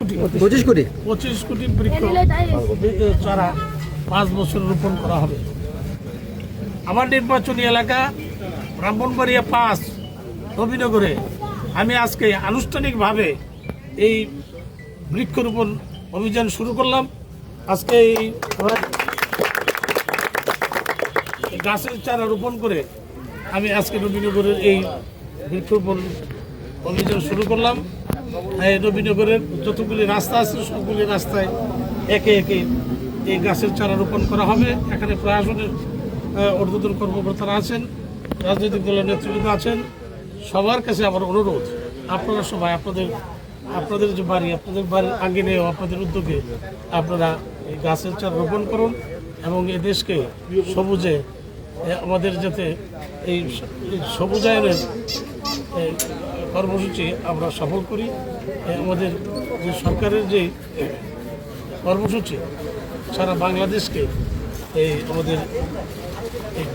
25 কোটি বৃক্ষ চারা 5 বছর রোপণ করা হবে। আমার নির্বাচনী এলাকা ব্রাহ্মণবাড়িয়া 5 নবীনগরে আমি আজকে আনুষ্ঠানিকভাবে এই বৃক্ষরোপণ অভিযান শুরু করলাম। আজকে এই গাছের চারা রোপণ করে আমি আজকে নবীনগরের এই বৃক্ষরোপণ অভিযান শুরু করলাম। নবীনগরের যতগুলি রাস্তা আছে সবগুলি রাস্তায় একে একে এই গাছের চারা রোপণ করা হবে। এখানে প্রশাসনের ঊর্ধ্বতন কর্মকর্তারা আছেন, রাজনৈতিক দলের নেতৃত্ব আছেন। সবার কাছে আমার অনুরোধ, আপনারা সবাই আপনাদের যে বাড়ি, আপনাদের বাড়ির আঙ্গিনেও আপনাদের উদ্যোগে আপনারা এই গাছের চারা রোপণ করুন এবং এই দেশকে সবুজে আমাদের যাতে এই সবুজায়নের কর্মসূচি আমরা সফল করি। আমাদের যে সরকারের যে কর্মসূচি সারা বাংলাদেশকে এই আমাদের এই